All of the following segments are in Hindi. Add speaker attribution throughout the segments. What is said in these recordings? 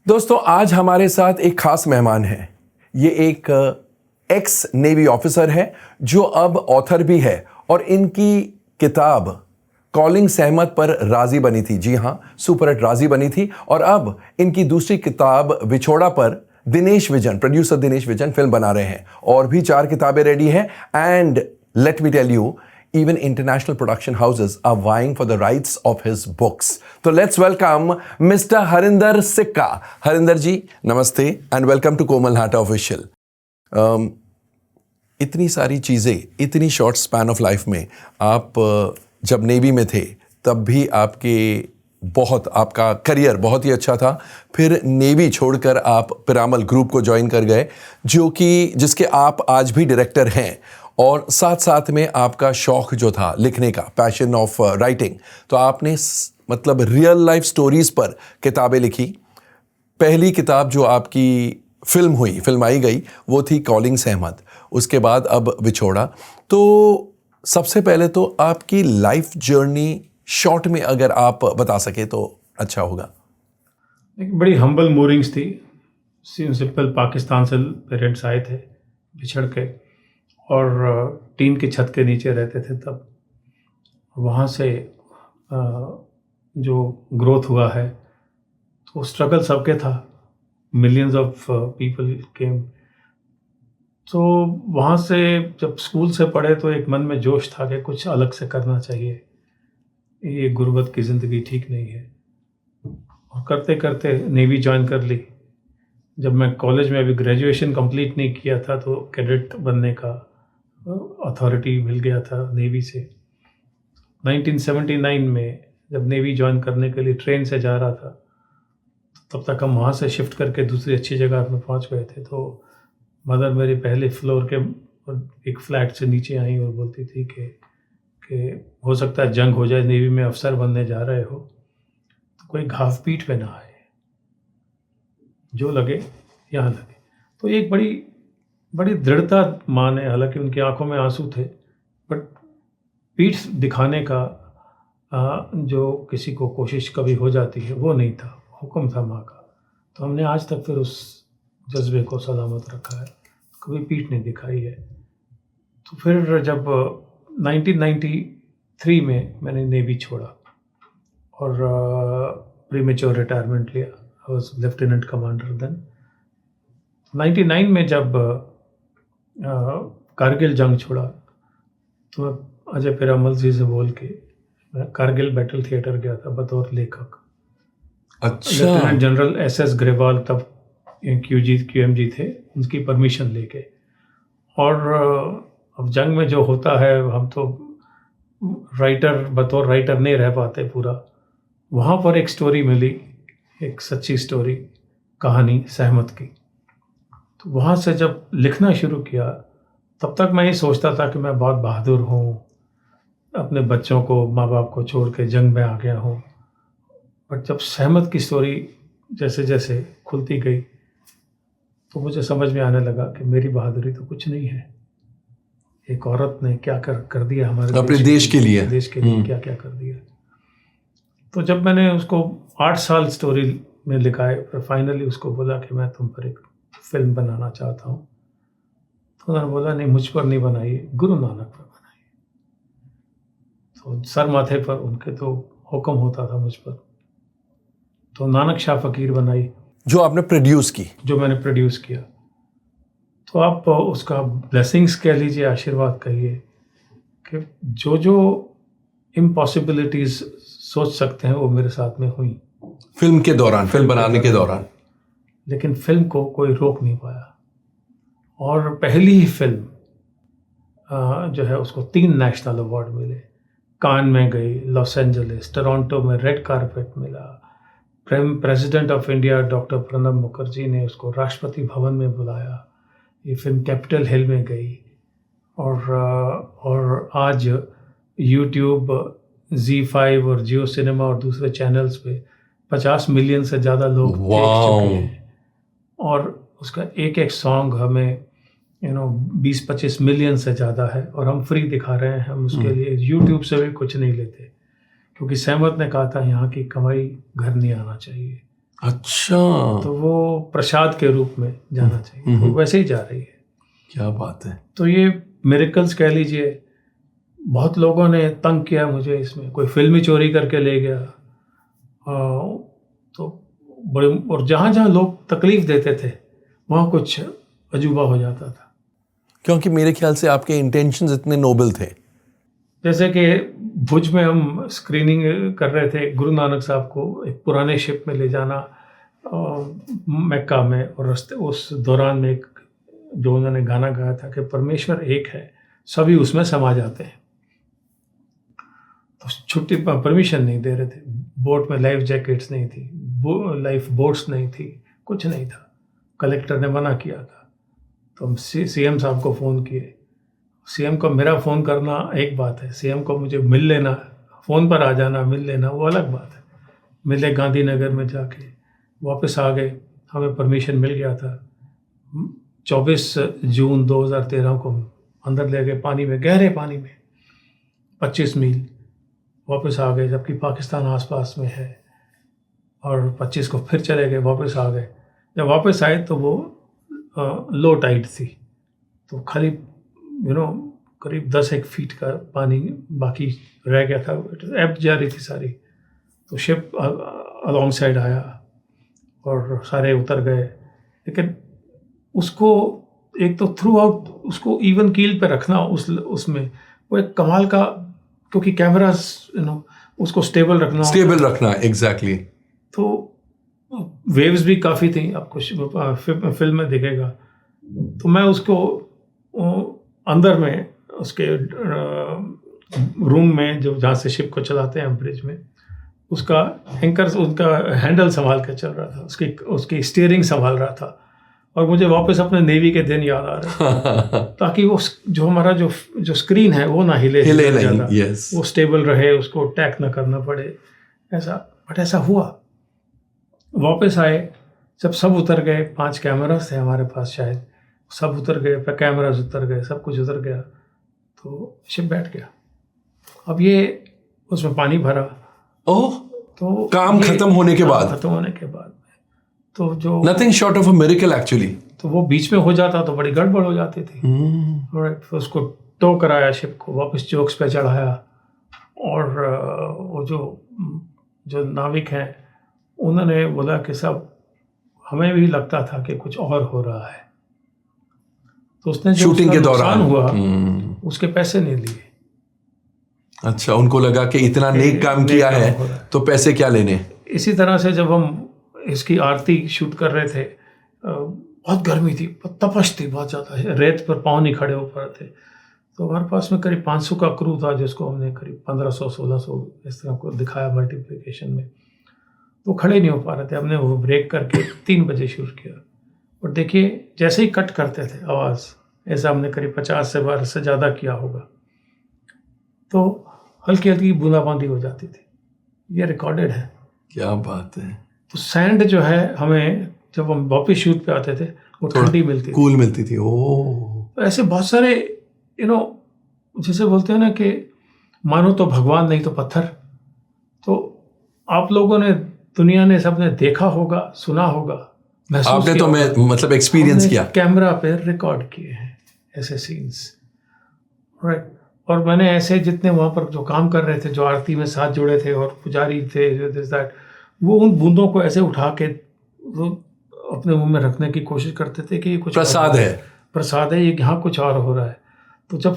Speaker 1: दोस्तों, आज हमारे साथ एक खास मेहमान है। ये एक एक्स नेवी ऑफिसर है जो अब ऑथर भी है और इनकी किताब कॉलिंग सहमत पर राजी बनी थी। जी हाँ, सुपर हिट राजी बनी थी। और अब इनकी दूसरी किताब विछोड़ा पर दिनेश विजन, प्रोड्यूसर दिनेश विजन फिल्म बना रहे हैं। और भी 4 किताबें रेडी हैं। And let me tell you, even international production houses are vying for the rights of his books. So let's welcome Mr. Harinder Sikka. Harinder ji, namaste and welcome to Komal Hata Official. इतनी सारी चीज़ें इतनी शॉर्ट स्पैन ऑफ लाइफ में, आप जब नेवी में थे तब भी आपका करियर बहुत ही अच्छा था। फिर नेवी छोड़कर आप पिरामल ग्रुप को ज्वाइन कर गए, जिसके आप आज भी डायरेक्टर हैं। और साथ साथ में आपका शौक़ जो था लिखने का, पैशन ऑफ राइटिंग, तो आपने मतलब रियल लाइफ स्टोरीज़ पर किताबें लिखी। पहली किताब जो आपकी फिल्माई गई वो थी कॉलिंग सहमत। उसके बाद अब विछोड़ा। तो सबसे पहले तो आपकी लाइफ जर्नी शॉर्ट में अगर आप बता सके तो अच्छा होगा।
Speaker 2: एक बड़ी हम्बल मूविंग्स थी। सिंपल पाकिस्तान से पेरेंट्स आए थे बिछड़ के, और टीन की छत के नीचे रहते थे तब। वहाँ से जो ग्रोथ हुआ है तो स्ट्रगल सबके था। Millions of people came. तो वहाँ से जब स्कूल से पढ़े तो एक मन में जोश था कि कुछ अलग से करना चाहिए, ये गुर्बत की ज़िंदगी ठीक नहीं है। और करते करते नेवी ज्वाइन कर ली। जब मैं कॉलेज में अभी ग्रेजुएशन कंप्लीट नहीं किया था तो कैडेट बनने का अथॉरिटी मिल गया था नेवी से। 1979 में जब नेवी ज्वाइन करने के लिए ट्रेन से जा रहा था, तब तक हम वहाँ से शिफ्ट करके दूसरी अच्छी जगह में पहुँच गए थे। तो मदर मेरी पहले फ्लोर के एक फ्लैट से नीचे आई और बोलती थी कि हो सकता है जंग हो जाए, नेवी में अफसर बनने जा रहे हो तो कोई घाव पीठ पे ना आए, जो लगे यहाँ लगे। तो एक बड़ी दृढ़ता माँ ने, हालांकि उनकी आंखों में आंसू थे, बट पीठ दिखाने का जो किसी को कोशिश कभी हो जाती है वो नहीं था, हुक्म था माँ का। तो हमने आज तक फिर उस जज्बे को सलामत रखा है, कभी पीठ नहीं दिखाई है। तो फिर जब 1993 में मैंने नेवी छोड़ा और प्रीमेच्योर रिटायरमेंट लिया। I was lieutenant commander then. 99 में जब कारगिल जंग छोड़ा तो मैं अजय पिरामल जी से बोल के मैं कारगिल बैटल थिएटर गया था बतौर लेखक।
Speaker 1: अच्छा।
Speaker 2: लेफ्टिनेंट जनरल एस ग्रेवाल तब QMG थे, उनकी परमिशन लेके। और अब जंग में जो होता है, हम तो बतौर राइटर नहीं रह पाते पूरा। वहाँ पर एक स्टोरी मिली, एक सच्ची स्टोरी, कहानी सहमत की। तो वहाँ से जब लिखना शुरू किया, तब तक मैं ये सोचता था कि मैं बहुत बहादुर हूँ, अपने बच्चों को, माँ बाप को छोड़ के जंग में आ गया हूँ। बट जब सहमत की स्टोरी जैसे जैसे खुलती गई तो मुझे समझ में आने लगा कि मेरी बहादुरी तो कुछ नहीं है। एक औरत ने क्या कर दिया हमारे
Speaker 1: अपने देश के लिए
Speaker 2: क्या क्या कर दिया। तो जब मैंने उसको 8 साल स्टोरी में लिखाए, फाइनली उसको बोला कि मैं तुम पर एक फिल्म बनाना चाहता हूँ, तो उन्होंने बोला नहीं, मुझ पर नहीं बनाइए, गुरु नानक पर बनाइए। तो सर माथे पर उनके तो हुक्म होता था मुझ पर। तो नानक शाह फकीर बनाई,
Speaker 1: जो आपने प्रोड्यूस की,
Speaker 2: जो मैंने प्रोड्यूस किया। तो आप उसका ब्लेसिंग्स कह लीजिए, आशीर्वाद कहिए, कि जो इम्पॉसिबिलिटीज सोच सकते हैं वो मेरे साथ में हुई
Speaker 1: फिल्म बनाने के दौरान।
Speaker 2: लेकिन फिल्म को कोई रोक नहीं पाया। और पहली ही फिल्म जो है उसको 3 नेशनल अवार्ड मिले। कान में गई, लॉस एंजलिस, टोरंटो में रेड कारपेट मिला। President of India doctor Pranab Mukherjee ने उसको राष्ट्रपति भवन में बुलाया। ये फिल्म कैपिटल हिल में गई। और आज यूट्यूब, ZEE5 और जियो सिनेमा और दूसरे चैनल्स पे 50 मिलियन से ज़्यादा लोग देख चुके हैं। और उसका एक सॉन्ग हमें 20-25 मिलियन से ज़्यादा है, और हम फ्री दिखा रहे हैं। हम उसके लिए यूट्यूब से भी कुछ नहीं लेते, क्योंकि सहमत ने कहा था यहाँ की कमाई घर नहीं आना चाहिए।
Speaker 1: अच्छा,
Speaker 2: तो वो प्रसाद के रूप में जाना चाहिए, तो वैसे ही जा रही है।
Speaker 1: क्या बात है।
Speaker 2: तो ये मिरेकल्स कह लीजिए। बहुत लोगों ने तंग किया मुझे इसमें, कोई फिल्म ही चोरी करके ले गया। तो बड़े, और जहाँ जहाँ लोग तकलीफ देते थे वहाँ कुछ अजूबा हो जाता था।
Speaker 1: क्योंकि मेरे ख्याल से आपके इंटेंशंस इतने नोबल थे।
Speaker 2: जैसे कि भुज में हम स्क्रीनिंग कर रहे थे, गुरु नानक साहब को एक पुराने शिप में ले जाना मक्का में, और रास्ते उस दौरान में एक जो उन्होंने गाना गाया था कि परमेश्वर एक है, सभी उसमें समा जाते हैं। तो छुट्टी परमिशन नहीं दे रहे थे, बोट में लाइफ जैकेट्स नहीं थी, लाइफ बोट्स नहीं थी, कुछ नहीं था, कलेक्टर ने मना किया था। तो हम सीएम साहब को फ़ोन किए। सीएम को मेरा फ़ोन करना एक बात है, सीएम को मुझे मिल लेना, फ़ोन पर आ जाना, मिल लेना, वो अलग बात है। मिले गांधीनगर में जाके, वापस आ गए, हमें परमिशन मिल गया था। 24 जून 2013 को अंदर ले गए पानी में, गहरे पानी में 25 मील, वापस आ गए, जबकि पाकिस्तान आसपास में है। और 25 को फिर चले गए, वापस आ गए। जब वापस आए तो वो लो टाइड थी, तो खाली करीब 10-1 फीट का पानी बाकी रह गया था, एब जा रही थी सारी। तो शिप अलॉन्ग साइड आया और सारे उतर गए, लेकिन उसको एक तो थ्रू आउट उसको इवन कील पे रखना उसमें वो एक कमाल का, क्योंकि कैमरास उसको स्टेबल रखना
Speaker 1: एग्जैक्टली।
Speaker 2: तो वेव्स भी काफ़ी थी, आपको फिल्म में दिखेगा। तो मैं उसको अंदर में उसके रूम में, जो जहाँ से शिप को चलाते हैं ब्रिज में, उसका एंकर, उनका हैंडल संभाल के चल रहा था, उसकी स्टीयरिंग संभाल रहा था। और मुझे वापस अपने नेवी के दिन याद आ रहे हैं ताकि वो जो हमारा जो स्क्रीन है वो ना हिले ज़्यादा, वो स्टेबल रहे, उसको टैक ना करना पड़े, ऐसा। बट ऐसा हुआ। वापस आए, जब सब उतर गए, 5 कैमरास थे हमारे पास शायद, सब उतर गए, कैमरास उतर गए, सब कुछ उतर गया, तो शिप बैठ गया। अब ये उसमें पानी भरा।
Speaker 1: ओह,
Speaker 2: तो
Speaker 1: काम खत्म होने के बाद तो जो nothing short of a miracle actually.
Speaker 2: तो वो बीच में हो जाता तो बड़ी गड़बड़ हो जाती थी। फिर उसको टो कराया, शिप को वापस जोक्स पे चढ़ाया, और वो जो नाविक हैं उन्होंने बोला कि सब, हमें भी लगता था कि कुछ और हो रहा है। तो उसने जो
Speaker 1: शूटिंग के दौरान
Speaker 2: हुआ उसके पैसे नहीं लिए।
Speaker 1: अच्छा, उनको लगा कि इतना नेक काम किया है तो पैसे क्या लेने। इसी
Speaker 2: तरह से जब हम इसकी आरती शूट कर रहे थे, बहुत गर्मी थी, तपश थी बहुत ज़्यादा, रेत पर पाँव नहीं खड़े हो पा रहे थे। तो हमारे पास में करीब 500 का क्रू था, जिसको हमने करीब 1500-1600 इस तरह को दिखाया मल्टीप्लिकेशन में। तो खड़े नहीं हो पा रहे थे, हमने वो ब्रेक करके 3 बजे शूट किया। और देखिए, जैसे ही कट करते थे आवाज़, ऐसा हमने करीब 50 बार से ज़्यादा किया होगा, तो हल्की हल्की बूंदाबांदी हो जाती थी। ये रिकॉर्डेड है।
Speaker 1: क्या बात है।
Speaker 2: तो सैंड जो है, हमें जब हम वापस शूट पे आते थे वो ठंडी मिलती थी,
Speaker 1: कूल मिलती थी। ओह,
Speaker 2: तो ऐसे बहुत सारे जैसे बोलते हैं ना कि मानो तो भगवान नहीं तो पत्थर। तो आप लोगों ने, दुनिया ने, सबने देखा होगा, सुना होगा, महसूस
Speaker 1: आपने
Speaker 2: किया,
Speaker 1: तो मैं मतलब एक्सपीरियंस किया,
Speaker 2: कैमरा पे रिकॉर्ड किए हैं ऐसे सीन्स, राइट। और मैंने ऐसे जितने वहाँ पर जो काम कर रहे थे, जो आरती में साथ जुड़े थे और पुजारी थे, दिस दैट, वो उन बूंदों को ऐसे उठा के वो अपने मुंह में रखने की कोशिश करते थे कि ये कुछ
Speaker 1: प्रसाद है,
Speaker 2: ये यहाँ कुछ और हो रहा है। तो जब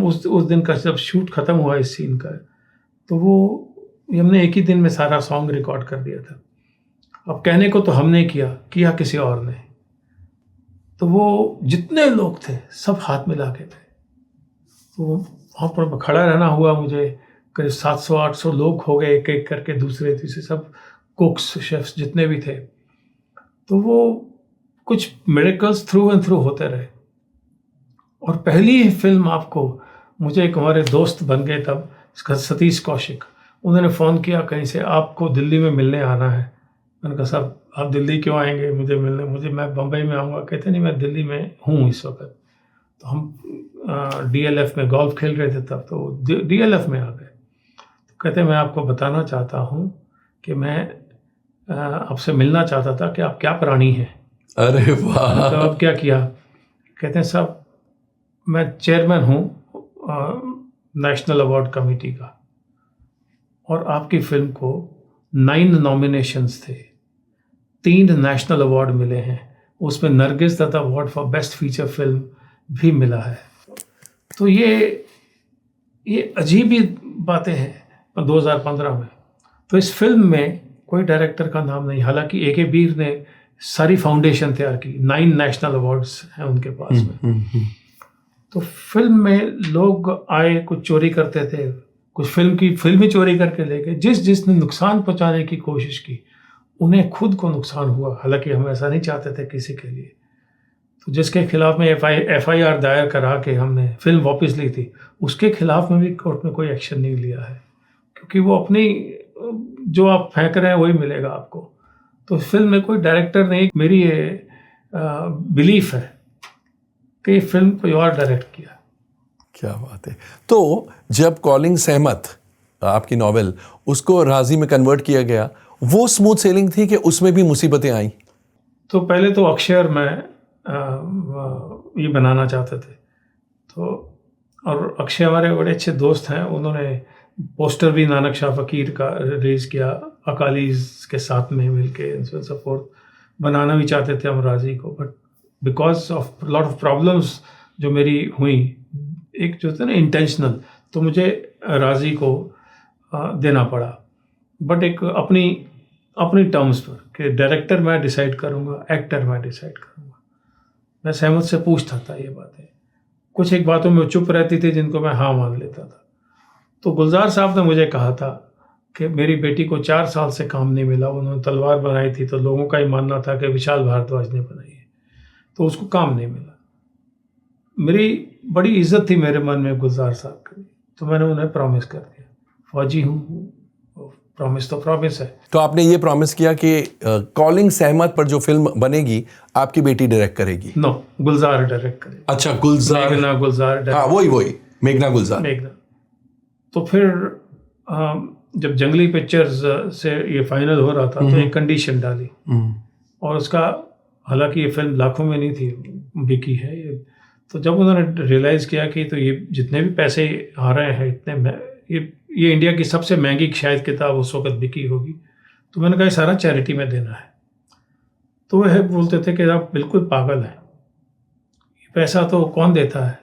Speaker 2: उस दिन का जब शूट खत्म हुआ इस सीन का, तो वो हमने एक ही दिन में सारा सॉन्ग रिकॉर्ड कर दिया था। अब कहने को तो हमने किया किसी और ने। तो वो जितने लोग थे सब हाथ मिला के थे। तो वहाँ पर खड़ा रहना हुआ मुझे, करीब 700-800 लोग हो गए, एक एक करके, दूसरे तीसरे, सब कुक्स, शेफ्स जितने भी थे। तो वो कुछ मिरेकल्स थ्रू एंड थ्रू होते रहे। और पहली फिल्म आपको, मुझे एक हमारे दोस्त बन गए तब, सतीश कौशिक, उन्होंने फ़ोन किया कहीं से, आपको दिल्ली में मिलने आना है। मैंने कहा साहब आप दिल्ली क्यों आएंगे मुझे मिलने, मैं बम्बई में आऊँगा। कहते नहीं, मैं दिल्ली में हूँ इस वक्त। तो हम DLF में गोल्फ खेल रहे थे तब, तो DLF में आ गए। तो कहते मैं आपको बताना चाहता हूँ कि मैं आपसे मिलना चाहता था कि आप क्या प्राणी हैं।
Speaker 1: अरे वाह।
Speaker 2: तो अब क्या किया? कहते हैं साहब मैं चेयरमैन हूँ नेशनल अवार्ड कमेटी का, और आपकी फिल्म को 9 नॉमिनेशंस थे, 3 नेशनल अवार्ड मिले हैं, उसमें Nargis Dutta award for best feature film भी मिला है। तो ये अजीब ही बातें हैं 2015 में। तो इस फिल्म में कोई डायरेक्टर का नाम नहीं, हालांकि ए के बीर ने सारी फाउंडेशन तैयार की, 9 नेशनल अवार्ड्स हैं उनके पास में। तो फिल्म में लोग आए, कुछ चोरी करते थे, कुछ फिल्म ही चोरी करके ले गए। जिसने नुकसान पहुंचाने की कोशिश की उन्हें खुद को नुकसान हुआ, हालांकि हम ऐसा नहीं चाहते थे किसी के लिए। तो जिसके खिलाफ में FIR दायर करा के हमने फिल्म वापस ली थी, उसके खिलाफ में भी कोर्ट में कोई एक्शन नहीं लिया है, क्योंकि वो अपनी जो आप फेंक रहे हैं वही मिलेगा आपको। तो फिल्म में कोई डायरेक्टर नहीं, मेरी ये बिलीफ है कि फिल्म कोई और डायरेक्ट किया।
Speaker 1: क्या बात है। तो जब कॉलिंग सहमत आपकी नॉवेल, उसको राजी में कन्वर्ट किया गया, वो स्मूथ सेलिंग थी कि उसमें भी मुसीबतें आई?
Speaker 2: तो पहले तो अक्षय और मैं ये बनाना चाहते थे, तो और अक्षय हमारे बड़े अच्छे दोस्त हैं, उन्होंने पोस्टर भी नानक शाह फकीर का रिलीज़ किया अकालीज के साथ में मिलके, सपोर्ट बनाना भी चाहते थे हम राजी को, but because of lot of problems जो मेरी हुई, एक जो था ना इंटेंशनल, तो मुझे राजी को देना पड़ा, बट एक अपनी टर्म्स पर, कि डायरेक्टर मैं डिसाइड करूँगा, एक्टर मैं डिसाइड करूँगा। मैं सहमत से पूछता था ये बातें, कुछ एक बातों में चुप रहती थी जिनको मैं हाँ मान लेता था। तो गुलजार साहब ने मुझे कहा था कि मेरी बेटी को 4 साल से काम नहीं मिला, उन्होंने तलवार बनाई थी, तो लोगों का ही मानना था कि विशाल भारद्वाज ने बनाई है, तो उसको काम नहीं मिला। मेरी बड़ी इज्जत थी मेरे मन में गुलजार साहब की, तो मैंने उन्हें प्रॉमिस कर दिया, फौजी हूँ, प्रॉमिस तो प्रॉमिस है।
Speaker 1: तो आपने ये प्रॉमिस किया कि कॉलिंग सहमत पर जो फिल्म बनेगी आपकी बेटी डायरेक्ट करेगी?
Speaker 2: नो, गुलजार डायरेक्ट करेगी।
Speaker 1: अच्छा, गुलजार,
Speaker 2: मेघना गुलजार,
Speaker 1: हाँ वही मेघना गुलजार।
Speaker 2: मेघना। तो फिर जब जंगली पिक्चर्स से ये फाइनल हो रहा था, तो एक कंडीशन डाली, और उसका, हालांकि ये फिल्म लाखों में नहीं थी, बिकी है ये। तो जब उन्होंने रियलाइज़ किया कि तो ये जितने भी पैसे आ रहे हैं इतने, ये इंडिया की सबसे महंगी शायद किताब उस वक्त बिकी होगी, तो मैंने कहा सारा चैरिटी में देना है। तो वह बोलते थे कि आप बिल्कुल पागल हैं, पैसा तो कौन देता है।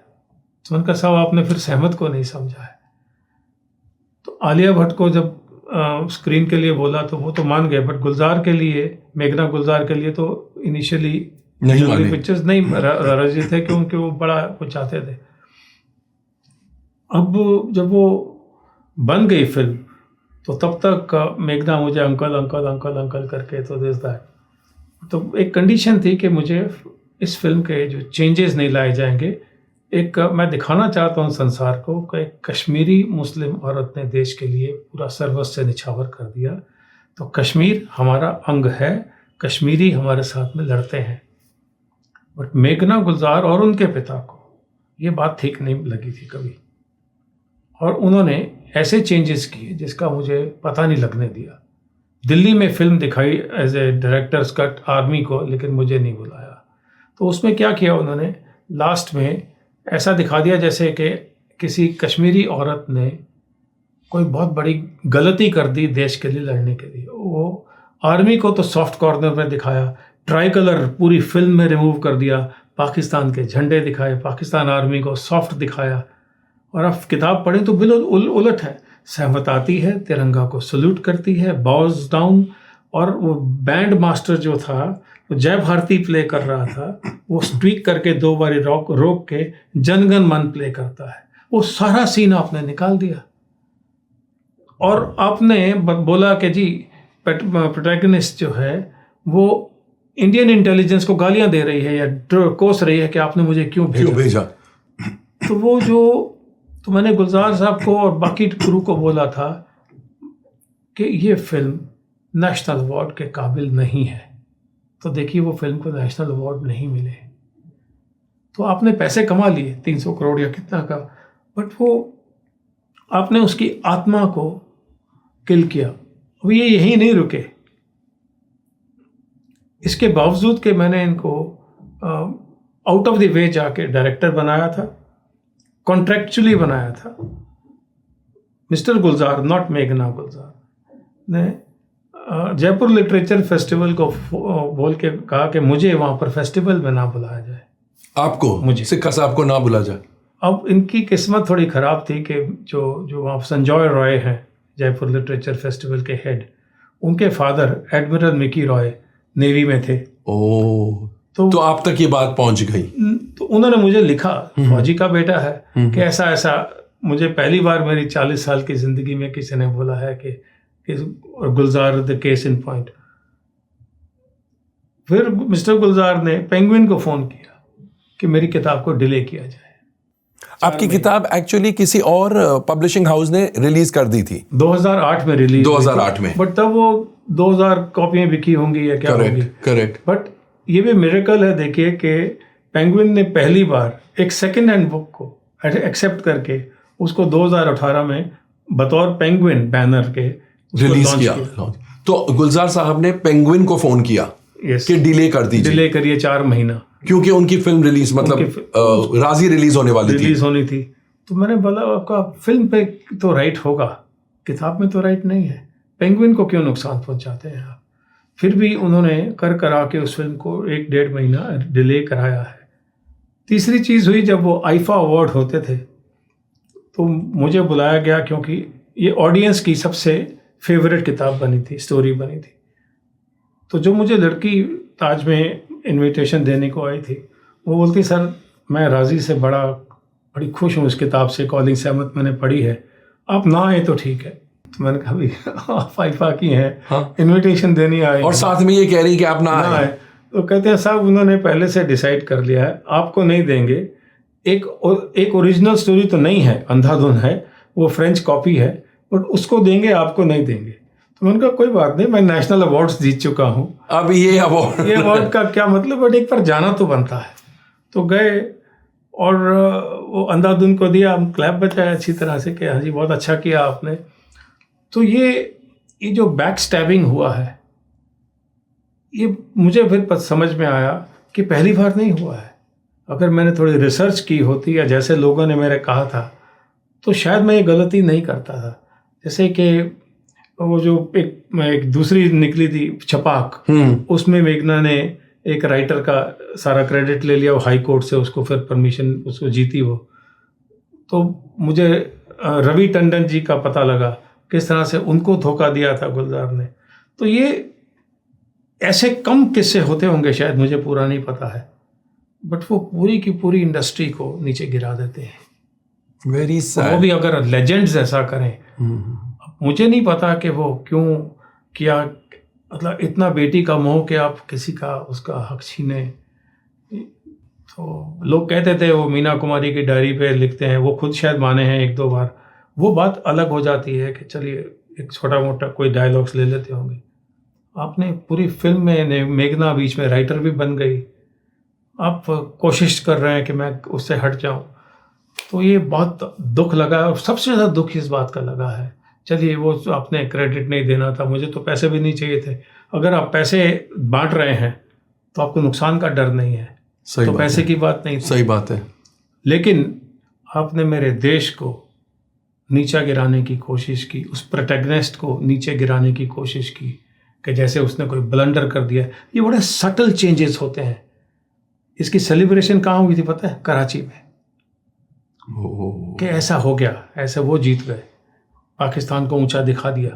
Speaker 2: तो मैंने कहा साहब आपने फिर सहमत को नहीं समझा है। तो आलिया भट्ट को जब स्क्रीन के लिए बोला तो वो तो मान गए, बट गुलजार के लिए, मेघना गुलजार के लिए तो इनिशियली
Speaker 1: नहीं
Speaker 2: पिक्चर्स नहीं राजी थे, क्योंकि वो बड़ा कुछ चाहते थे। अब जब वो बन गई फिल्म, तो तब तक मेघना मुझे अंकल अंकल अंकल अंकल करके तो दिस दैट। तो एक कंडीशन थी कि मुझे इस फिल्म के जो चेंजेस नहीं लाए जाएंगे। एक मैं दिखाना चाहता हूँ संसार को कि एक कश्मीरी मुस्लिम औरत ने देश के लिए पूरा सर्वस्व निछावर कर दिया। तो कश्मीर हमारा अंग है, कश्मीरी हमारे साथ में लड़ते हैं। बट मेघना गुलजार और उनके पिता को ये बात ठीक नहीं लगी थी कभी, और उन्होंने ऐसे चेंजेस किए जिसका मुझे पता नहीं लगने दिया। दिल्ली में फिल्म दिखाई as a director's cut army को, लेकिन मुझे नहीं बुलाया। तो उसमें क्या किया उन्होंने, लास्ट में ऐसा दिखा दिया जैसे कि किसी कश्मीरी औरत ने कोई बहुत बड़ी गलती कर दी देश के लिए लड़ने के लिए। वो आर्मी को तो सॉफ्ट कॉर्नर में दिखाया, ट्राई कलर पूरी फिल्म में रिमूव कर दिया, पाकिस्तान के झंडे दिखाए, पाकिस्तान आर्मी को सॉफ्ट दिखाया। और आप किताब पढ़ें तो बिल्कुल उलट है। सहमत आती है, तिरंगा को सल्यूट करती है, बॉज डाउन, और वो बैंड मास्टर जो था, वो जय भारती प्ले कर रहा था, वो स्ट्रीक करके 2 बारी रोक के जनगण मन प्ले करता है। वो सारा सीन आपने निकाल दिया, और आपने बोला कि जी प्रोटैगनिस्ट जो है वो इंडियन इंटेलिजेंस को गालियां दे रही है या कोस रही है कि आपने मुझे क्यों भेजा। तो वो तो मैंने गुलजार साहब को और बाकी क्रू को बोला था कि ये फिल्म नेशनल अवार्ड के काबिल नहीं है। तो देखिए वो फिल्म को नेशनल अवार्ड नहीं मिले। तो आपने पैसे कमा लिए 300 करोड़ या कितना का, बट वो आपने उसकी आत्मा को किल किया। अब ये यहीं नहीं रुके, इसके बावजूद कि मैंने इनको आउट ऑफ द वे जाके डायरेक्टर बनाया था, कॉन्ट्रेक्चुअली बनाया था, मिस्टर गुलजार, नॉट मेघना गुलजार ने जयपुर लिटरेचर फेस्टिवल को बोल के कहा कि मुझे वहाँ पर फेस्टिवल में ना बुलाया जाए।
Speaker 1: आपको,
Speaker 2: मुझे,
Speaker 1: सिक्का साहब को ना बुला जाए।
Speaker 2: अब इनकी किस्मत थोड़ी ख़राब थी कि जो वहाँ संजॉय रॉय हैं जयपुर लिटरेचर फेस्टिवल के हेड, उनके father admiral Mickey Roy navy में थे।
Speaker 1: ओह, तो आप तक ये बात पहुंच गई।
Speaker 2: तो उन्होंने मुझे लिखा, फौजी का बेटा है, कि ऐसा ऐसा। मुझे पहली बार मेरी 40 साल की ज़िंदगी में किसी ने बोला है कि गुलजार द केस इन पॉइंट। फिर मिस्टर गुलजार ने पेंगुइन को फ़ोन किया कि मेरी किताब को डिले किया जाए।
Speaker 1: आपकी किताब एक्चुअली किसी और पब्लिशिंग हाउस ने रिलीज कर दी थी
Speaker 2: 2008 में रिलीज
Speaker 1: 2008 में,
Speaker 2: बट तब वो 2000 कॉपियां बिकी होंगी या क्या होंगी।
Speaker 1: करेक्ट।
Speaker 2: बट ये भी मिरेकल है, देखिए कि पेंगुइन ने पहली बार एक सेकेंड हैंड बुक को एक्सेप्ट करके उसको 2018 में बतौर पेंगुइन बैनर के
Speaker 1: रिलीज किया। तो गुलजार साहब ने पेंगुइन को फोन किया कि डिले कर दीजिए,
Speaker 2: डिले करिए 4 महीना,
Speaker 1: क्योंकि उनकी फिल्म रिलीज, मतलब राजी रिलीज होनी थी।
Speaker 2: तो मैंने बोला आपका फिल्म पे तो राइट होगा, किताब में तो राइट नहीं है, पेंगुइन को क्यों नुकसान पहुंचाते हैं आप। फिर भी उन्होंने करा के उस फिल्म को 1-1.5 महीना डिले कराया है। तीसरी चीज़ हुई, जब वो आईफा अवार्ड होते थे तो मुझे बुलाया गया, क्योंकि ये ऑडियंस की सबसे फेवरेट किताब बनी थी, स्टोरी बनी थी। तो जो मुझे लड़की ताज में इनविटेशन देने को आई थी, वो बोलती सर मैं राजी से बड़ी खुश हूँ इस किताब से, कॉलिंग सहमत मैंने पढ़ी है, आप ना आए तो ठीक है। तो मैंने कहा भाई आप आईफा की हैं, हाँ, इन्विटेशन देनी आए
Speaker 1: और साथ में ये कह रही कि आप ना आए।
Speaker 2: तो कहते हैं साहब उन्होंने पहले से डिसाइड कर लिया है, आपको नहीं देंगे। एक ओरिजिनल स्टोरी तो नहीं है, अंधाधुन है, वो फ्रेंच कॉपी है, बट उसको देंगे, आपको नहीं देंगे। तो मैंने कहा कोई बात नहीं, मैं नेशनल अवार्ड्स जीत चुका हूँ,
Speaker 1: अब ये अवार्ड
Speaker 2: का क्या मतलब, बट एक बार जाना तो बनता है। तो गए और वो अंधाधुन को दिया, हम क्लैप बजाया अच्छी तरह से कि हाँ जी बहुत अच्छा किया आपने। तो ये जो बैक स्टैबिंग हुआ है, ये मुझे फिर समझ में आया कि पहली बार नहीं हुआ है। अगर मैंने थोड़ी रिसर्च की होती या जैसे लोगों ने मेरे कहा था, तो शायद मैं ये गलती नहीं करता था। जैसे कि वो जो एक दूसरी निकली थी छपाक, उसमें मेघना ने एक राइटर का सारा क्रेडिट ले लिया, वो हाई कोर्ट से उसको फिर परमिशन उसको जीती वो। तो मुझे रवि टंडन जी का पता लगा किस तरह से उनको धोखा दिया था गुलजार ने। तो ये ऐसे कम किस्से होते होंगे शायद, मुझे पूरा नहीं पता है, बट वो पूरी की पूरी इंडस्ट्री को नीचे गिरा देते हैं।
Speaker 1: Very sad.
Speaker 2: वो भी अगर लेजेंड्स ऐसा करें। मुझे नहीं पता कि वो क्यों किया, मतलब इतना बेटी का मोह कि आप किसी का उसका हक छीने। तो लोग कहते थे वो मीना कुमारी की डायरी पे लिखते हैं, वो खुद शायद माने हैं 1-2 बार, वो बात अलग हो जाती है कि चलिए एक छोटा मोटा कोई डायलॉग्स ले लेते होंगे। आपने पूरी फिल्म में मेघना बीच में राइटर भी बन गई, आप कोशिश कर रहे हैं कि मैं उससे हट जाऊं। तो ये बहुत दुख लगा, और सबसे ज़्यादा दुख इस बात का लगा है, चलिए वो आपने क्रेडिट नहीं देना था, मुझे तो पैसे भी नहीं चाहिए थे। अगर आप पैसे बांट रहे हैं तो आपको नुकसान का डर नहीं है, तो पैसे की बात नहीं थी।
Speaker 1: सही बात है।
Speaker 2: लेकिन आपने मेरे देश को नीचा गिराने की कोशिश की, उस प्रोटैगनिस्ट को नीचे गिराने की कोशिश की कि जैसे उसने कोई ब्लंडर कर दिया। ये बड़े सटल चेंजेस होते हैं। इसकी सेलिब्रेशन कहाँ हुई थी पता है? कराची में, कि ऐसा हो गया, ऐसे वो जीत गए, पाकिस्तान को ऊंचा दिखा दिया।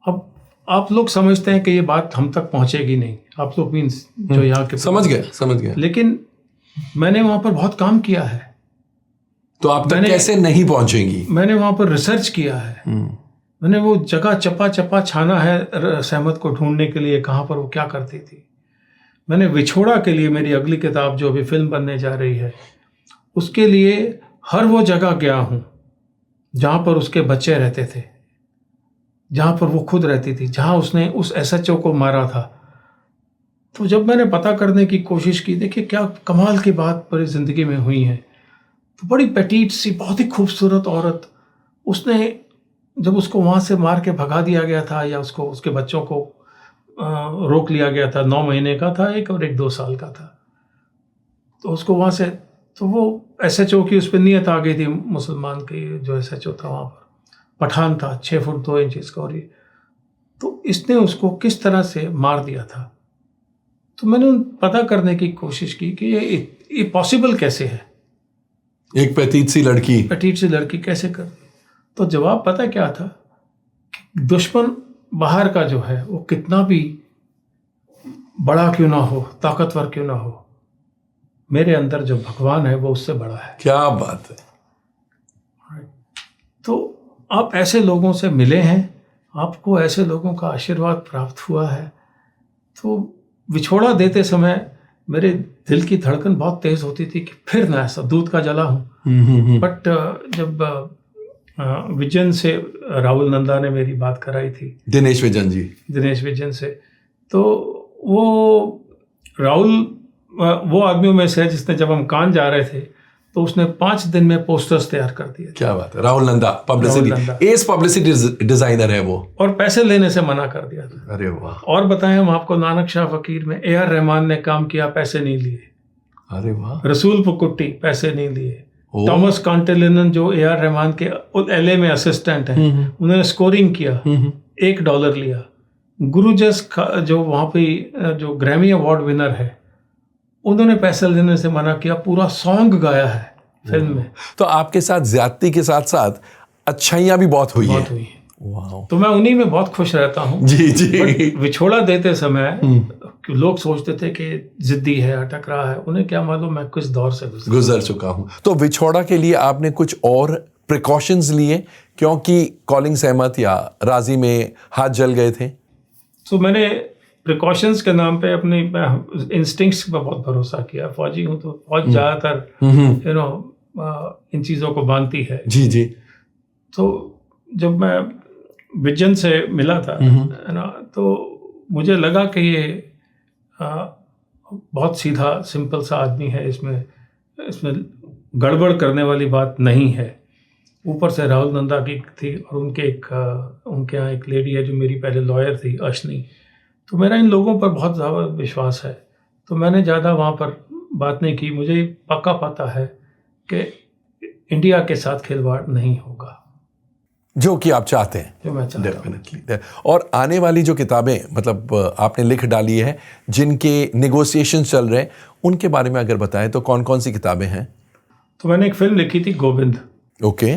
Speaker 2: अब आप लोग समझते हैं कि ये बात हम तक पहुंचेगी नहीं, आप लोग मीन्स जो यहाँ के
Speaker 1: समझ गए।
Speaker 2: लेकिन मैंने वहाँ पर बहुत काम किया है।
Speaker 1: तो आप तक कैसे नहीं पहुंचेंगी?
Speaker 2: मैंने वहाँ पर रिसर्च किया है, मैंने वो जगह चपा छाना है सहमत को ढूंढने के लिए, कहाँ पर वो क्या करती थी। मैंने विछोड़ा के लिए, मेरी अगली किताब जो अभी फिल्म बनने जा रही है, उसके लिए हर वो जगह गया हूँ जहाँ पर उसके बच्चे रहते थे, जहाँ पर वो खुद रहती थी, जहाँ उसने उस SHO को मारा था। तो जब मैंने पता करने की कोशिश की, देखिए क्या कमाल की बात पूरी ज़िंदगी में हुई है। तो बड़ी पेटीट सी बहुत ही खूबसूरत औरत, उसने जब उसको वहाँ से मार के भगा दिया गया था, या उसको उसके बच्चों को रोक लिया गया था। 9 महीने का था एक, और एक 2 साल का था। तो उसको वहाँ से, तो वो SHO की उस पर नियत आ गई थी मुसलमान की, जो SHO था वहाँ पर, पठान था, 6 फुट 2 इंच का। और ये तो इसने उसको किस तरह से मार दिया था। तो मैंने पता करने की कोशिश की कि ये पॉसिबल कैसे है,
Speaker 1: एक petite सी लड़की
Speaker 2: कैसे कर दी। तो जवाब पता क्या था कि दुश्मन बाहर का जो है वो कितना भी बड़ा क्यों ना हो, ताकतवर क्यों ना हो, मेरे अंदर जो भगवान है वो उससे बड़ा है।
Speaker 1: क्या बात है।
Speaker 2: तो आप ऐसे लोगों से मिले हैं, आपको ऐसे लोगों का आशीर्वाद प्राप्त हुआ है। तो विछोड़ा देते समय मेरे दिल की धड़कन बहुत तेज होती थी कि फिर ना ऐसा, दूध का जला हूँ। बट जब विजन से राहुल नंदा ने मेरी बात कराई थी,
Speaker 1: दिनेश विजन
Speaker 2: से, तो वो राहुल वो आदमियों में से है जिसने, जब हम कान जा रहे थे तो उसने 5 दिन में पोस्टर्स तैयार कर दिए।
Speaker 1: क्या बात है। राहुल नंदा पब्लिसिटी डिजाइनर है वो, और
Speaker 2: पैसे लेने से मना कर दिया था।
Speaker 1: अरे वाह।
Speaker 2: और बताएं हम आपको, नानक शाह फकीर में AR रहमान ने काम किया, पैसे नहीं लिए।
Speaker 1: अरे वाह।
Speaker 2: रसूल पुकुट्टी, पैसे नहीं लिए। थॉमस कांटेलिनन जो AR रहमान के LA में असिस्टेंट हैं, उन्होंने स्कोरिंग किया, $1 लिया। गुरुजस जो वहाँ पे जो ग्रैमी अवार्ड विनर है, उन्होंने पैसे लेने से मना किया। पूरा सॉन्ग गाया है फिल्म में।
Speaker 1: तो आपके साथ ज्यादती के साथ साथ अच्छाइयाँ भी बहुत हुई हैं। वाह।
Speaker 2: तो मैं उन्हीं में बहुत खुश रहता हूँ।
Speaker 1: जी।
Speaker 2: विछोड़ा देते समय लोग सोचते थे कि जिद्दी है, अटक रहा है, उन्हें क्या मालूम मैं किस दौर से
Speaker 1: गुजर चुका हूँ। तो विछोड़ा के लिए आपने कुछ और प्रिकॉशंस लिए, क्योंकि कॉलिंग्स अहमद या राजी में हाथ जल गए थे?
Speaker 2: तो मैंने प्रिकॉशंस के नाम पे अपने इंस्टिंक्ट्स पर बहुत भरोसा किया। फौजी हूँ तो फौज ज़्यादातर इन चीज़ों को मानती है।
Speaker 1: जी।
Speaker 2: तो जब मैं विजन से मिला था, है ना, तो मुझे लगा कि ये बहुत सीधा सिंपल सा आदमी है, इसमें गड़बड़ करने वाली बात नहीं है। ऊपर से राहुल नंदा की थी, और उनके यहाँ एक लेडी है जो मेरी पहले लॉयर थी, अश्नी। तो मेरा इन लोगों पर बहुत ज़्यादा विश्वास है। तो मैंने ज़्यादा वहाँ पर बात नहीं की। मुझे पक्का पता है कि इंडिया के साथ खिलवाड़ नहीं होगा,
Speaker 1: जो कि आप चाहते हैं,
Speaker 2: जो मैं चाहता हूं।
Speaker 1: डेफिनेटली। और आने वाली जो किताबें मतलब आपने लिख डाली है, जिनके नेगोशिएशन चल रहे हैं, उनके बारे में अगर बताएं तो कौन कौन सी किताबें हैं? तो
Speaker 2: मैंने एक फिल्म लिखी थी, गोविंद।
Speaker 1: ओके।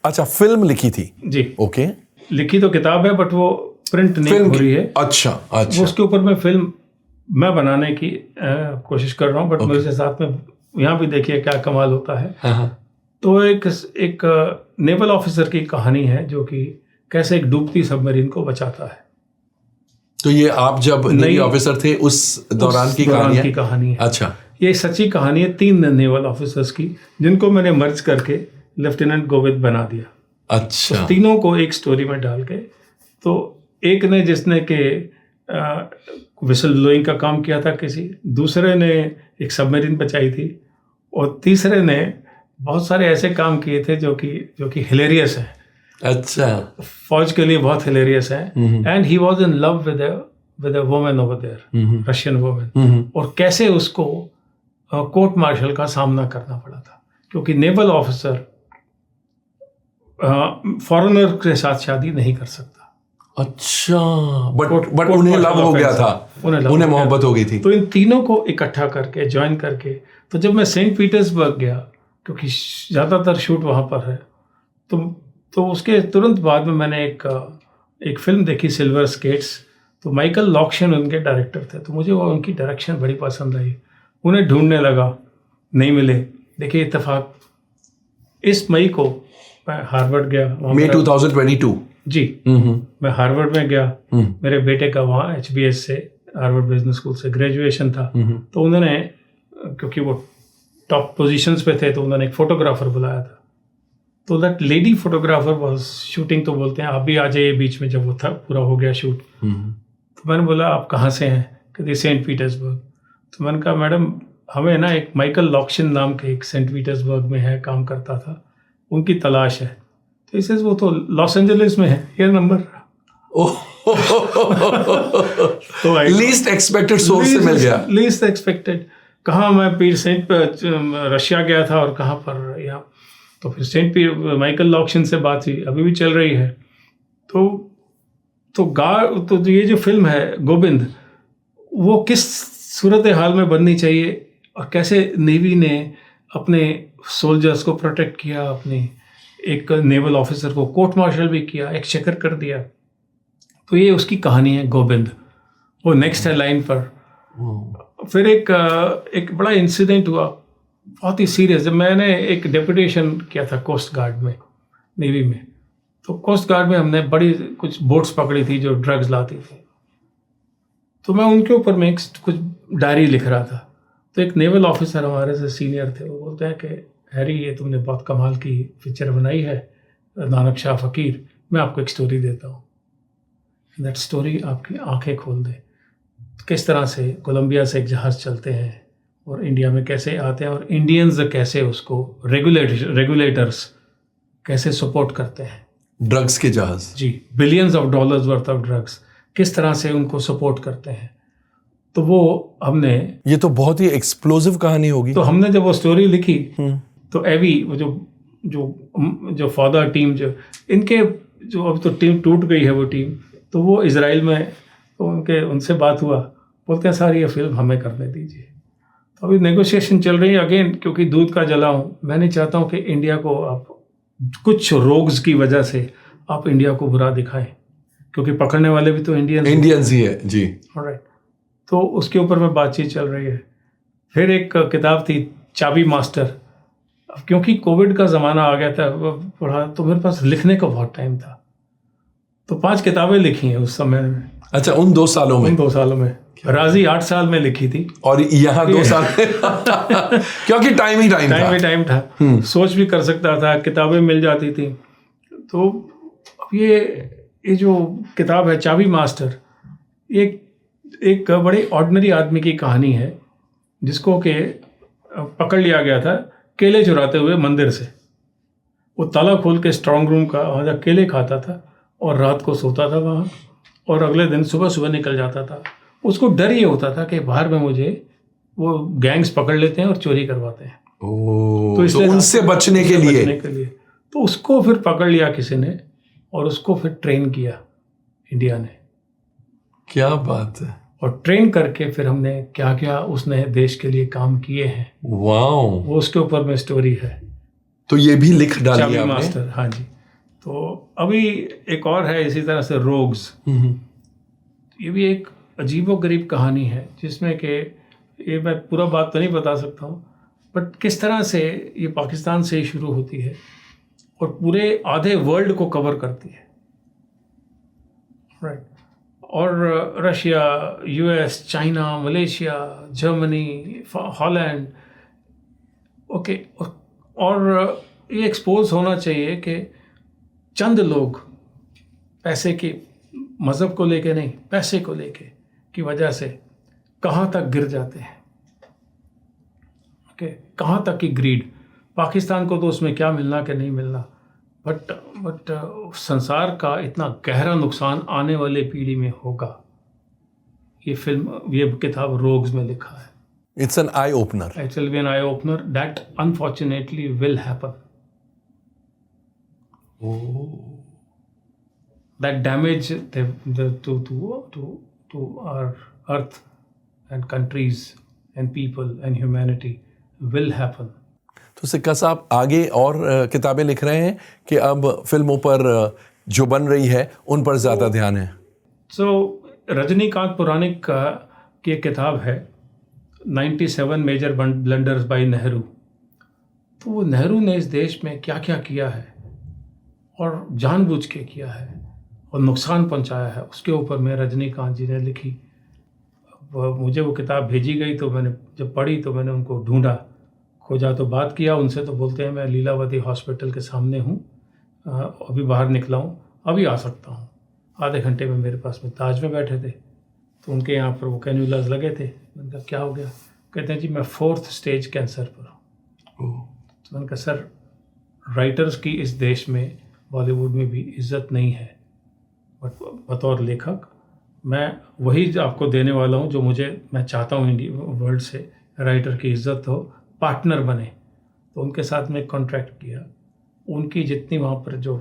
Speaker 1: अच्छा, फिल्म लिखी थी
Speaker 2: जी।
Speaker 1: ओके।
Speaker 2: लिखी तो किताब है, बट वो प्रिंट नहीं हो रही है।
Speaker 1: अच्छा।
Speaker 2: वो उसके ऊपर मैं फिल्म बनाने की कोशिश कर रहा हूँ। बट मेरे साथ में यहाँ भी देखिए क्या कमाल होता है। तो एक नेवल ऑफिसर की कहानी है, जो कि कैसे एक डूबती सबमरीन को बचाता है।
Speaker 1: तो ये आप जब नेवी ऑफिसर थे उस दौरान की
Speaker 2: कहानी है।
Speaker 1: अच्छा।
Speaker 2: ये सच्ची कहानी है 3 नेवल ऑफिसर्स की, जिनको मैंने मर्ज करके लेफ्टिनेंट गोविंद बना दिया।
Speaker 1: अच्छा।
Speaker 2: तो तीनों को एक स्टोरी में डाल के, तो एक ने जिसने के विसल ब्लोइंग का काम किया था किसी, दूसरे ने एक सबमरीन बचाई थी, और तीसरे ने बहुत सारे ऐसे काम किए थे जो कि हिलेरियस है।
Speaker 1: अच्छा।
Speaker 2: फौज के लिए बहुत हिलेरियस है। And he was in love with a woman over there, Russian woman. और कैसे उसको कोर्ट मार्शल का सामना करना पड़ा था, क्योंकि नेवल ऑफिसर फॉरेनर के साथ शादी नहीं कर सकता।
Speaker 1: अच्छा। बट उन्हें लव हो गया था, उन्हें मोहब्बत हो गई थी।
Speaker 2: तो इन तीनों को इकट्ठा करके, ज्वाइन करके, तो जब मैं सेंट पीटर्सबर्ग गया, क्योंकि ज़्यादातर शूट वहाँ पर है, तो उसके तुरंत बाद में मैंने एक फिल्म देखी, सिल्वर स्केट्स। तो माइकल लॉक्शन उनके डायरेक्टर थे, तो मुझे वो उनकी डायरेक्शन बड़ी पसंद आई। उन्हें ढूंढने लगा, नहीं मिले। देखिए इत्तेफाक, इस मई को मैं हार्वर्ड गया।
Speaker 1: मई 2022
Speaker 2: जी। मैं हार्वर्ड में गया। मेरे बेटे का वहाँ HBS से, हार्वर्ड बिजनेस स्कूल से ग्रेजुएशन था। तो उन्होंने, क्योंकि वो टॉप पोजीशंस पे थे, तो उन्होंने एक फोटोग्राफर बुलाया था। तो that lady photographer was shooting. तो बोलते हैं आप भी आ जाइए बीच में, जब वो था पूरा हो गया शूट। तो मैंने बोला आप कहाँ से हैं? कहती सेंट पीटर्सबर्ग। तो मैंने कहा मैडम, हमें ना एक माइकल लॉक्शन नाम के एक सेंट पीटर्सबर्ग में है, काम करता था, उनकी तलाश है। तो इसे वो तो लॉस एंजलिस में है, ये नंबर।
Speaker 1: ओह।
Speaker 2: तो
Speaker 1: लीस्ट एक्सपेक्टेड सोर्स से मिल गया।
Speaker 2: Least expected. कहाँ मैं पीर सेंट पर रशिया गया था और कहाँ पर यहाँ, तो फिर सेंट पीर माइकल लॉक्शन से बात हुई, अभी भी चल रही है। तो ये जो फिल्म है गोविंद, वो किस सूरत हाल में बननी चाहिए और कैसे नेवी ने अपने सोल्जर्स को प्रोटेक्ट किया, अपने एक नेवल ऑफिसर को कोर्ट मार्शल भी किया, एक्सचेकर कर दिया। तो ये उसकी कहानी है गोविंद। वो नेक्स्ट है लाइन पर। फिर एक बड़ा इंसिडेंट हुआ, बहुत ही सीरियस। जब मैंने एक डेपुटेशन किया था कोस्ट गार्ड में, नेवी में, तो कोस्ट गार्ड में हमने बड़ी कुछ बोट्स पकड़ी थी जो ड्रग्स लाती थी। तो मैं उनके ऊपर में कुछ डायरी लिख रहा था। तो एक नेवल ऑफिसर हमारे से सीनियर थे, वो बोलते हैं कि हैरी, ये तुमने बहुत कमाल की पिक्चर बनाई है, नानक शाह फ़कीर, मैं आपको एक स्टोरी देता हूँ। दैट स्टोरी आपकी आंखें खोल दे। किस तरह से कोलंबिया से एक जहाज़ चलते हैं और इंडिया में कैसे आते हैं और इंडियंस कैसे उसको रेगुलेटर्स कैसे सपोर्ट करते हैं।
Speaker 1: ड्रग्स के जहाज
Speaker 2: जी, billions of dollars worth of drugs किस तरह से उनको सपोर्ट करते हैं। तो वो हमने,
Speaker 1: ये तो बहुत ही एक्सप्लोसिव कहानी होगी।
Speaker 2: तो हमने जब वो स्टोरी लिखी तो एवी, वो जो फादर टीम, जो इनके जो अब तो टीम टूट गई है वो टीम, तो वो इजराइल में, तो उनसे बात हुआ, बोलते हैं सर ये फिल्म हमें करने दीजिए। तो अभी नेगोशिएशन चल रही है अगेन, क्योंकि दूध का जला हूँ। मैं नहीं चाहता हूँ कि इंडिया को आप कुछ रोग्स की वजह से आप इंडिया को बुरा दिखाएं, क्योंकि पकड़ने वाले भी तो
Speaker 1: इंडियंस ही है जी।
Speaker 2: ऑलराइट। तो उसके ऊपर में बातचीत चल रही है। फिर एक किताब थी चाबी मास्टर। अब क्योंकि कोविड का ज़माना आ गया था, पढ़ा तो मेरे पास लिखने का बहुत टाइम था, तो 5 किताबें लिखी हैं उस समय में।
Speaker 1: अच्छा, उन 2 सालों में?
Speaker 2: उन 2 सालों में। राजी 8 साल में लिखी थी
Speaker 1: और यहाँ 2 साल क्योंकि टाइम ही टाइम था।
Speaker 2: सोच भी कर सकता था, किताबें मिल जाती थी। तो अब ये जो किताब है चाबी मास्टर, ये एक बड़े ऑर्डिनरी आदमी की कहानी है जिसको के पकड़ लिया गया था केले चुराते हुए मंदिर से। वो ताला खोल के स्ट्रांग रूम का वहाँ केले खाता था और रात को सोता था वहाँ, और अगले दिन सुबह सुबह निकल जाता था। उसको डर ये होता था कि बाहर में मुझे वो गैंग्स पकड़ लेते हैं और चोरी करवाते हैं।
Speaker 1: तो इसलिए उनसे बचने के लिए
Speaker 2: तो उसको फिर पकड़ लिया किसी ने और उसको फिर ट्रेन किया इंडिया ने।
Speaker 1: क्या बात है।
Speaker 2: और ट्रेन करके फिर हमने क्या क्या उसने देश के लिए काम किए हैं,
Speaker 1: वाओ,
Speaker 2: वो उसके ऊपर में स्टोरी है।
Speaker 1: तो ये भी लिख डाली
Speaker 2: चाबी
Speaker 1: आपने?
Speaker 2: मास्टर, हाँ जी। तो अभी एक और है इसी तरह से रोग्स। ये भी एक अजीबोगरीब कहानी है जिसमें कि ये मैं पूरा बात तो नहीं बता सकता हूँ, बट किस तरह से ये पाकिस्तान से ही शुरू होती है और पूरे आधे वर्ल्ड को कवर करती है। राइट। और Russia, US, China, Malaysia, Germany, Holland, okay. और ये एक्सपोज होना चाहिए कि चंद लोग पैसे की, मज़हब को लेके नहीं, पैसे को लेके की वजह से कहाँ तक गिर जाते हैं। ओके, कहाँ तक की ग्रीड। पाकिस्तान को तो उसमें क्या मिलना कि नहीं मिलना, बट संसार का इतना गहरा नुकसान आने वाले पीढ़ी में होगा। ये फिल्म, ये किताब रोग्स में लिखा है।
Speaker 1: It's an eye opener.
Speaker 2: It will be an eye opener that unfortunately will happen.
Speaker 1: Oh.
Speaker 2: That damage to our earth and countries and people and humanity will happen.
Speaker 1: तो सिक्का साहब आगे और किताबें लिख रहे हैं कि अब फिल्मों पर जो बन रही है उन पर ज़्यादा ध्यान है।
Speaker 2: रजनीकांत पुराणिक की एक किताब है 97 मेजर ब्लंडर्स बाय नेहरू। तो वो नेहरू ने इस देश में क्या क्या किया है और जानबूझ के किया है और नुकसान पहुंचाया है, उसके ऊपर में रजनीकांत जी ने लिखी। मुझे वो किताब भेजी गई तो मैंने जब पढ़ी तो मैंने उनको ढूंढा, खोजा, तो बात किया उनसे। तो बोलते हैं मैं लीलावती हॉस्पिटल के सामने हूँ, अभी बाहर निकला हूँ, अभी आ सकता हूँ। आधे घंटे में मेरे पास में ताज में बैठे थे, तो उनके यहाँ पर वो कैन्यूलास लगे थे। मैंने कहा क्या हो गया? कहते हैं जी मैं 4th स्टेज कैंसर पर हूँ। तो मैंने कहा सर, राइटर्स की इस देश में, बॉलीवुड में भी इज्जत नहीं है, बतौर लेखक मैं वही आपको देने वाला हूँ जो मैं चाहता हूँ इंडिया वर्ल्ड से राइटर की इज्जत हो, पार्टनर बने। तो उनके साथ मैं कॉन्ट्रैक्ट किया, उनकी जितनी वहाँ पर जो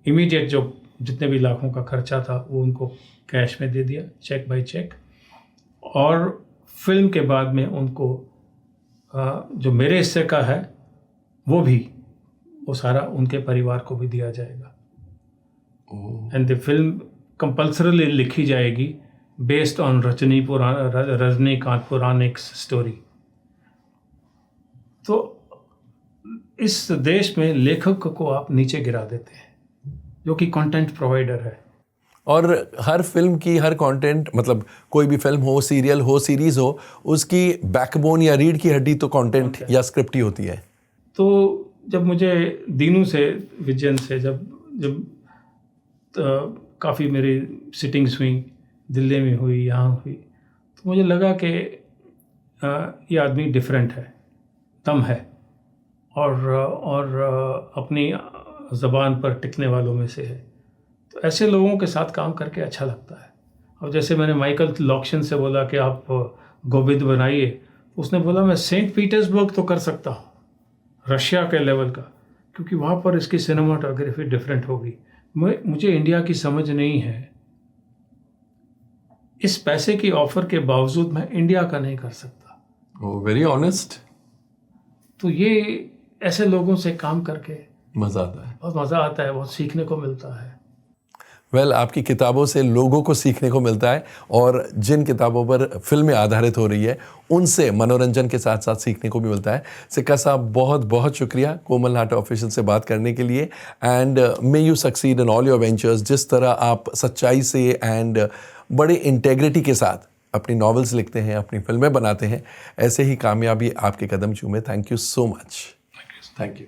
Speaker 2: इमीडिएट जो जितने भी लाखों का खर्चा था वो उनको कैश में दे दिया, चेक बाय चेक। और फिल्म के बाद में उनको जो मेरे हिस्से का है वो सारा उनके परिवार को भी दिया जाएगा। एंड द फिल्म कंपल्सरली लिखी जाएगी based on Rajinikanth Puranik story. तो इस देश में लेखक को आप नीचे गिरा देते हैं जो कि कंटेंट प्रोवाइडर है।
Speaker 1: और हर फिल्म की हर कंटेंट, मतलब कोई भी फिल्म हो, सीरियल हो, सीरीज हो, उसकी बैकबोन या रीढ़ की हड्डी तो कंटेंट या स्क्रिप्ट ही होती है।
Speaker 2: तो जब मुझे दीनू से, विजयन से जब काफ़ी मेरी सिटिंग्स हुई, दिल्ली में हुई, यहाँ हुई, तो मुझे लगा कि ये आदमी डिफरेंट है, दम है और अपनी ज़बान पर टिकने वालों में से है। तो ऐसे लोगों के साथ काम करके अच्छा लगता है। अब जैसे मैंने माइकल लॉक्शन से बोला कि आप गोविंद बनाइए, उसने बोला मैं सेंट पीटर्सबर्ग तो कर सकता हूँ, रशिया के लेवल का, क्योंकि वहाँ पर इसकी सिनेमाटोग्राफी डिफरेंट होगी। मुझे इंडिया की समझ नहीं है। इस पैसे की ऑफर के बावजूद मैं इंडिया का नहीं कर सकता।
Speaker 1: ओह, वेरी ऑनेस्ट।
Speaker 2: तो ये ऐसे लोगों से काम करके
Speaker 1: मज़ा आता है,
Speaker 2: बहुत मज़ा आता है, बहुत सीखने को मिलता है।
Speaker 1: आपकी किताबों से लोगों को सीखने को मिलता है, और जिन किताबों पर फिल्में आधारित हो रही है उनसे मनोरंजन के साथ साथ सीखने को भी मिलता है। सिक्का साहब, बहुत बहुत शुक्रिया कोमल नाहटा ऑफिशियल से बात करने के लिए। And may you succeed in all your ventures. जिस तरह आप सच्चाई से एंड बड़े इंटेग्रिटी के साथ अपनी नॉवेल्स लिखते हैं, अपनी फिल्में बनाते हैं, ऐसे ही कामयाबी आपके कदम चूमे। Thank you so much.
Speaker 2: Thank you.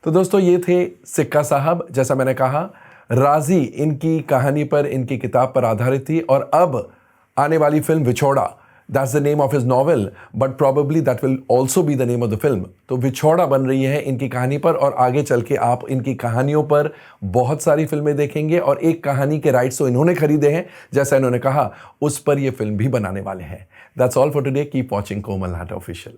Speaker 1: तो दोस्तों, ये थे सिक्का साहब। जैसा मैंने कहा, राजी इनकी कहानी पर, इनकी किताब पर आधारित थी, और अब आने वाली film Vichhoda, that's the name of his novel, but probably that will also be the name of the film. तो विछोड़ा बन रही है इनकी कहानी पर, और आगे चल के आप इनकी कहानियों पर बहुत सारी फिल्में देखेंगे, और एक कहानी के राइट्स तो इन्होंने खरीदे हैं, जैसा इन्होंने कहा, उस पर ये फिल्म भी बनाने वाले हैं। That's all for today. Keep watching Komal Nahta official.